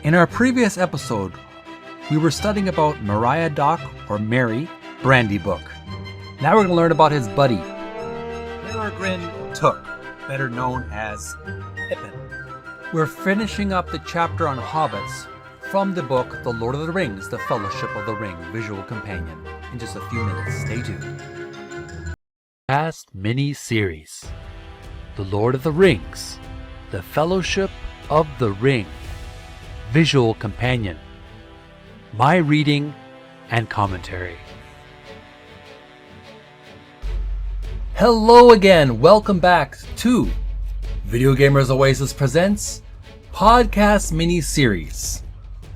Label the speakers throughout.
Speaker 1: In our previous episode, we were studying about Mariah Doc, or Mary, Brandybook. Now we're going to learn about his buddy, Peregrin Took, better known as Pippin. We're finishing up the chapter on Hobbits from the book The Lord of the Rings, The Fellowship of the Ring, Visual Companion, in just a few minutes. Stay tuned. Past mini-series, The Lord of the Rings, The Fellowship of the Ring, Visual Companion. My reading and commentary. Hello again, welcome back to Video Gamers Oasis presents podcast mini-series,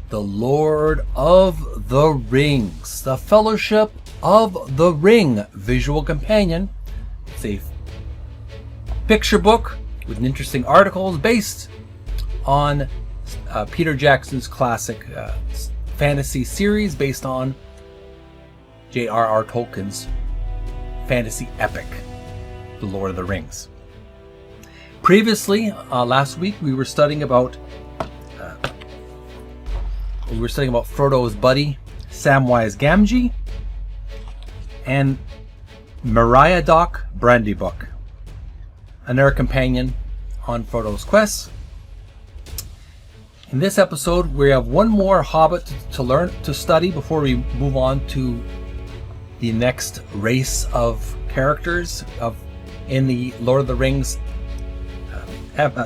Speaker 1: The Lord of the Rings, The Fellowship of the Ring, Visual Companion. It's a picture book with interesting articles based on Peter Jackson's classic fantasy series based on J.R.R. Tolkien's fantasy epic, The Lord of the Rings. Previously, last week, we were studying about Frodo's buddy, Samwise Gamgee, and Mariah Doc Brandybook, another companion on Frodo's quest. In this episode, we have one more Hobbit to study before we move on to the next race of characters in the Lord of the Rings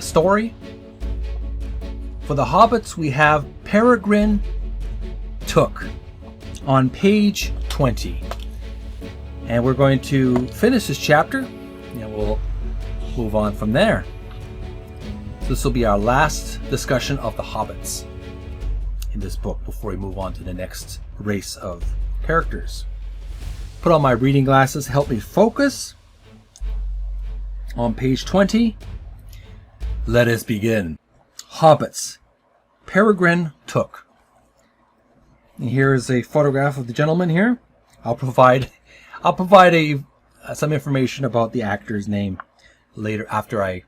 Speaker 1: story. For the Hobbits, we have Peregrin Took on page 20. And we're going to finish this chapter, and we'll move on from there. This will be our last discussion of the Hobbits in this book before we move on to the next race of characters. Put on my reading glasses, help me focus. On page 20, let us begin. Hobbits, Peregrin Took. And here is a photograph of the gentleman here. I'll provide some information about the actor's name later after I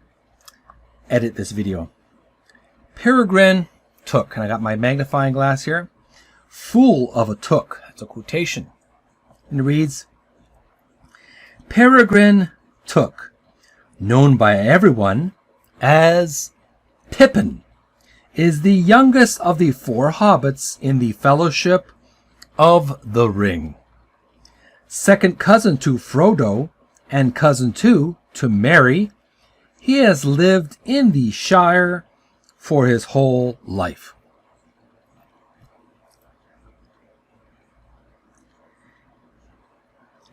Speaker 1: edit this video. Peregrin Took, and I got my magnifying glass here. Fool of a Took. That's a quotation. And it reads, Peregrin Took, known by everyone as Pippin, is the youngest of the four hobbits in the Fellowship of the Ring. Second cousin to Frodo and cousin to Merry, he has lived in the Shire for his whole life.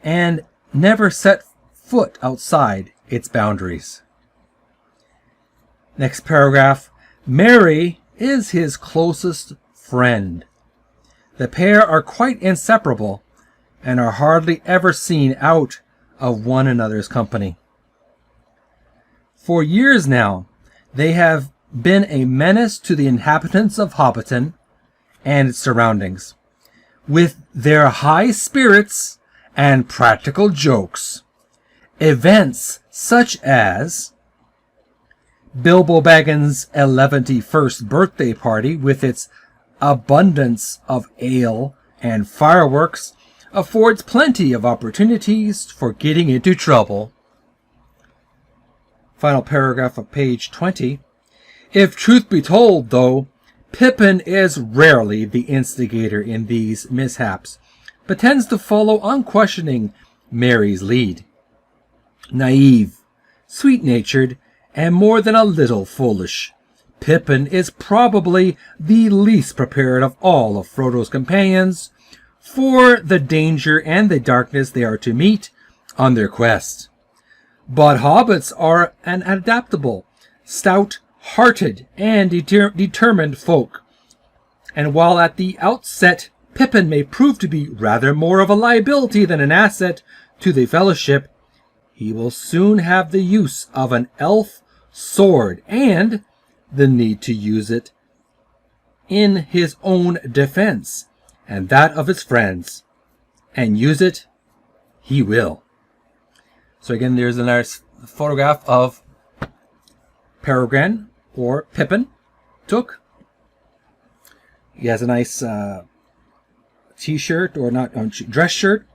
Speaker 1: And never set foot outside its boundaries. Next paragraph, Merry is his closest friend. The pair are quite inseparable and are hardly ever seen out of one another's company. For years now, they have been a menace to the inhabitants of Hobbiton and its surroundings. With their high spirits and practical jokes, events such as Bilbo Baggins' 11th birthday party with its abundance of ale and fireworks affords plenty of opportunities for getting into trouble. Final paragraph of page 20. If truth be told, though, Pippin is rarely the instigator in these mishaps, but tends to follow unquestioning Merry's lead. Naive, sweet-natured, and more than a little foolish, Pippin is probably the least prepared of all of Frodo's companions for the danger and the darkness they are to meet on their quest. But hobbits are an adaptable, stout-hearted, and determined folk. And while at the outset Pippin may prove to be rather more of a liability than an asset to the Fellowship, he will soon have the use of an elf sword and the need to use it in his own defense and that of his friends. And use it he will. So again, there's a nice photograph of Peregrin, or Pippin, Took. He has a nice t-shirt, or not, dress shirt,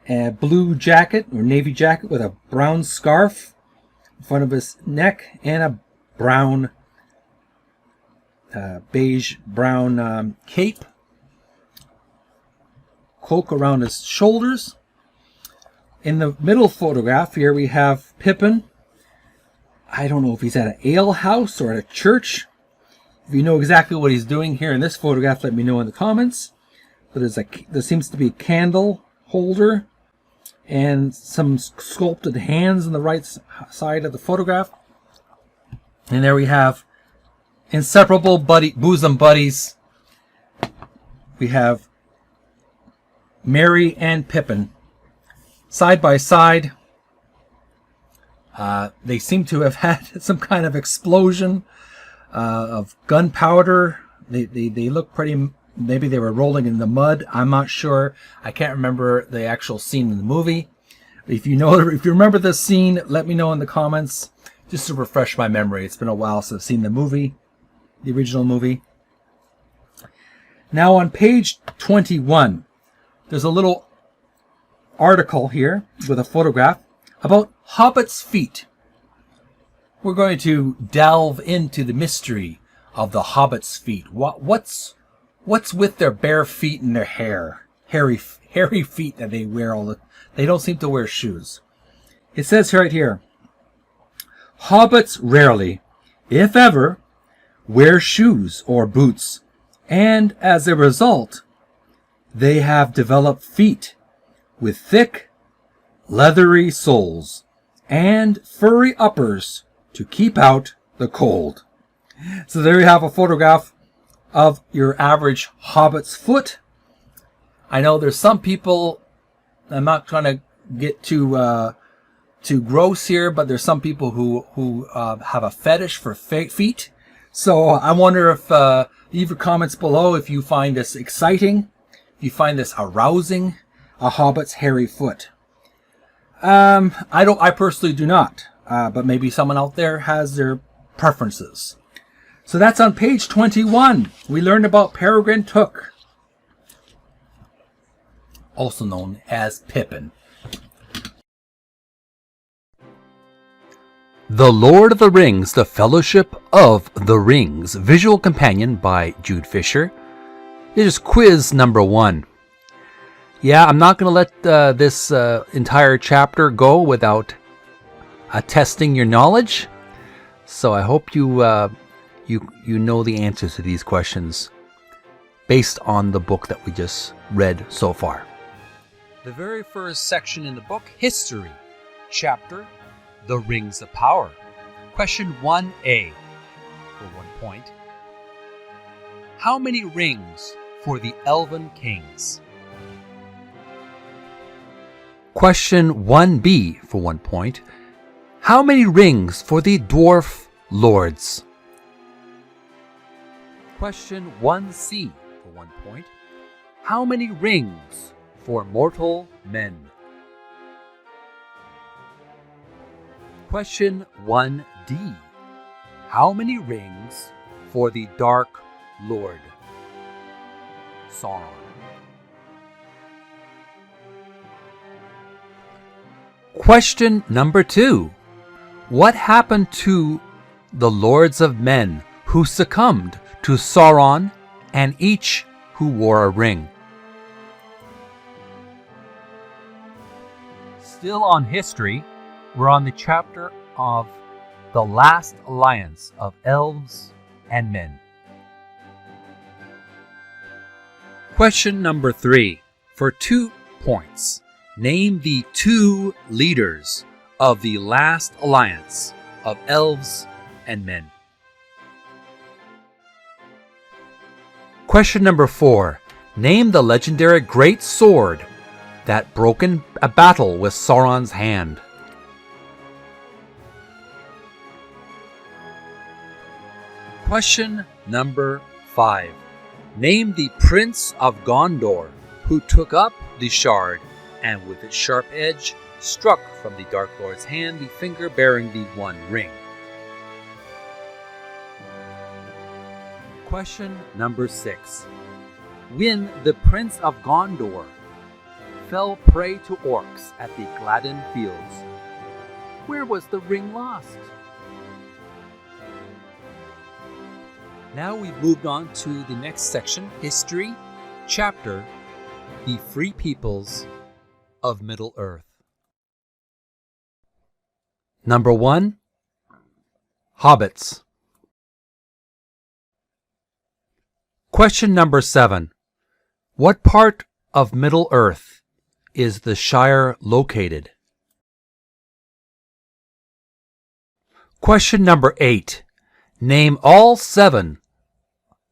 Speaker 1: a blue jacket or navy jacket with a brown scarf in front of his neck, and a brown, beige brown cape, cloak around his shoulders. In the middle photograph here we have Pippin. I don't know if he's at an ale house or at a church. If you know exactly what he's doing here in this photograph, let me know in the comments. But there seems to be a candle holder and some sculpted hands on the right side of the photograph. And there we have inseparable bosom buddies. We have Merry and Pippin side by side. They seem to have had some kind of explosion of gunpowder. They look pretty. Maybe they were rolling in the mud. I'm not sure. I can't remember the actual scene in the movie. If you remember this scene, let me know in the comments, just to refresh my memory. It's been a while since I've seen the movie, the original movie. Now on page 21, there's a little article here with a photograph about Hobbits' feet. We're going to delve into the mystery of the Hobbits' feet. What's with their bare feet and their hairy feet that they wear they don't seem to wear shoes. It says right here, Hobbits rarely, if ever, wear shoes or boots, and as a result, they have developed feet with thick, leathery soles and furry uppers to keep out the cold. So there you have a photograph of your average Hobbit's foot. I know there's some people, I'm not trying to get too gross here, but there's some people who have a fetish for feet. So I wonder if leave your comments below if you find this exciting, if you find this arousing, a Hobbit's hairy foot. I personally do not, but maybe someone out there has their preferences. So that's on page 21. We learned about Peregrin Took, also known as Pippin.
Speaker 2: The Lord of the Rings, The Fellowship of the Rings, visual companion by Jude Fisher. It is quiz number 1. Yeah, I'm not going to let this entire chapter go without testing your knowledge. So I hope you know the answers to these questions based on the book that we just read so far. The very first section in the book, History, chapter The Rings of Power. Question 1A, for 1 point. How many rings for the Elven kings? Question 1B, for 1 point. How many rings for the dwarf lords? Question 1C, for 1 point. How many rings for mortal men? Question 1D. How many rings for the Dark Lord? Sauron. Question number 2. What happened to the Lords of Men who succumbed to Sauron and each who wore a ring? Still on history, we're on the chapter of the last alliance of elves and men. Question number 3. For 2 points, name the 2 leaders of the last alliance of elves and men. Question number 4. Name the legendary great sword that broke in a battle with Sauron's hand. Question number 5. Name the Prince of Gondor who took up the shard and with its sharp edge struck from the Dark Lord's hand the finger bearing the 1 ring. Question number 6. When the Prince of Gondor fell prey to orcs at the Gladden Fields, where was the ring lost? Now we've moved on to the next section, History, chapter, The Free Peoples of Middle-earth. Number 1, Hobbits. Question number 7. What part of Middle-earth is the Shire located? Question number 8. Name all 7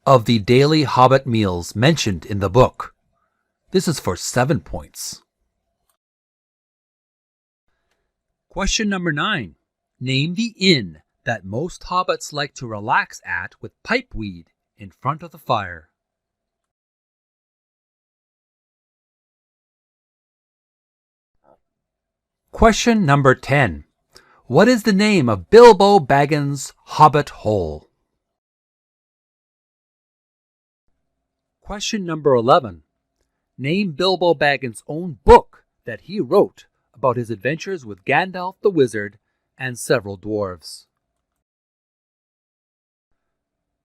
Speaker 2: of the daily Hobbit meals mentioned in the book. This is for 7 points. Question number 9. Name the inn that most hobbits like to relax at with pipeweed in front of the fire. Question number 10. What is the name of Bilbo Baggins' Hobbit Hole? Question number 11. Name Bilbo Baggins' own book that he wrote about his adventures with Gandalf the Wizard and several dwarves.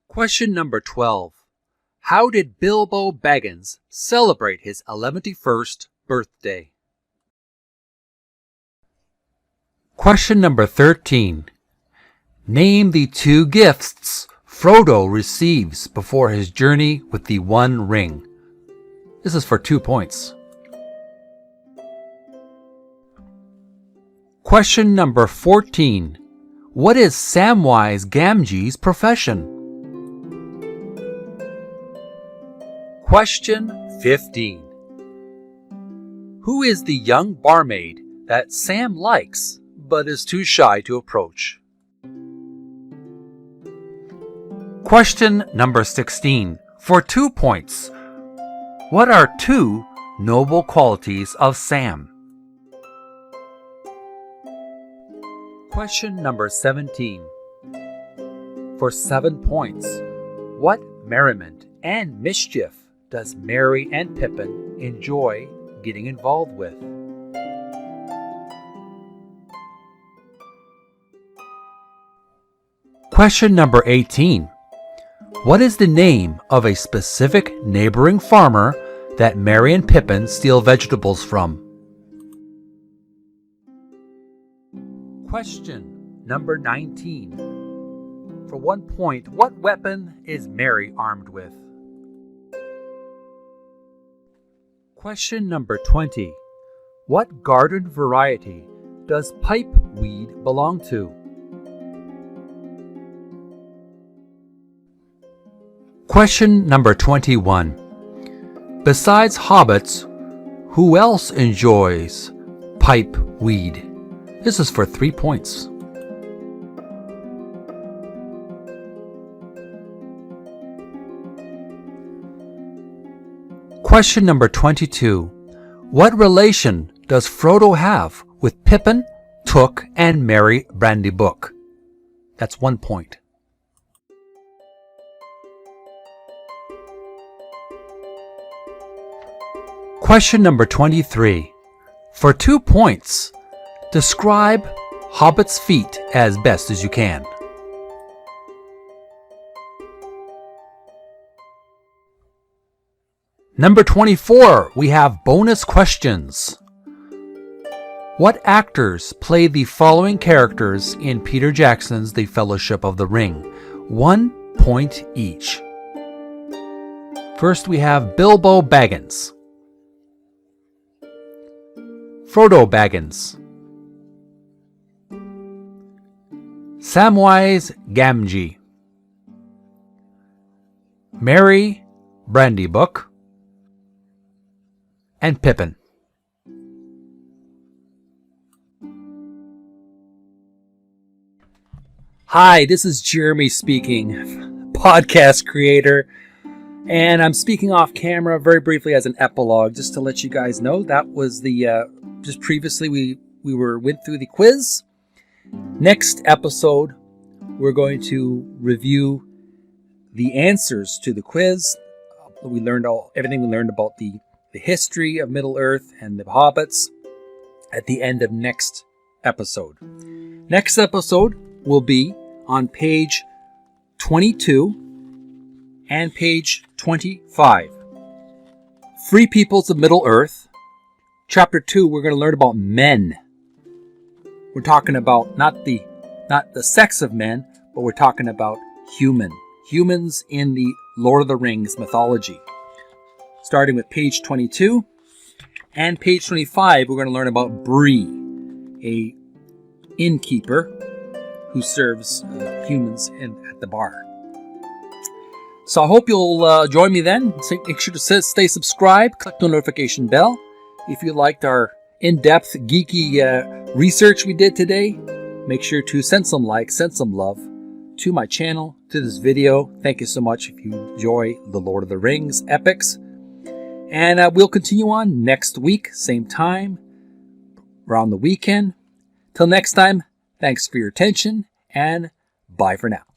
Speaker 2: Question number 12. How did Bilbo Baggins celebrate his 11th birthday? Question number 13. Name the 2 gifts Frodo receives before his journey with the One Ring. This is for 2 points. Question number 14. What is Samwise Gamgee's profession? Question 15. Who is the young barmaid that Sam likes but is too shy to approach? Question number 16. For 2 points. What are 2 noble qualities of Sam? Question number 17. For 7 points. What merriment and mischief does Merry and Pippin enjoy getting involved with? Question number 18. What is the name of a specific neighboring farmer that Merry and Pippin steal vegetables from? Question number 19. For 1 point, what weapon is Merry armed with? Question number 20. What garden variety does pipeweed belong to? Question number 21. Besides hobbits, who else enjoys pipeweed? This is for 3 points. Question number 22. What relation does Frodo have with Pippin, Took, and Merry Brandybuck? That's 1 point. Question number 23. For 2 points, describe Hobbit's feet as best as you can. Number 24, we have bonus questions. What actors play the following characters in Peter Jackson's The Fellowship of the Ring? 1 point each. First, we have Bilbo Baggins, Frodo Baggins, Samwise Gamgee, Merry Brandybuck, and Pippin. Hi, this is Jeremy speaking, podcast creator, and I'm speaking off camera very briefly as an epilogue, just to let you guys know. That was the just previously we went through the quiz. Next episode, we're going to review
Speaker 1: the answers to the quiz. We learned everything we learned about the history of Middle-earth and the Hobbits at the end of next episode. Next episode will be on page 22 and page 25. Free Peoples of Middle-earth. Chapter 2, we're going to learn about men. We're talking about not the sex of men, but we're talking about humans in the Lord of the Rings mythology. Starting with page 22 and page 25, we're going to learn about Bree, a innkeeper who serves humans at the bar. So I hope you'll join me then. Make sure to stay subscribed, click the notification bell. If you liked our in-depth, geeky research we did today, make sure to send some likes, send some love to my channel, to this video. Thank you so much if you enjoy the Lord of the Rings epics. And we'll continue on next week, same time, around the weekend. Till next time, thanks for your attention, and bye for now.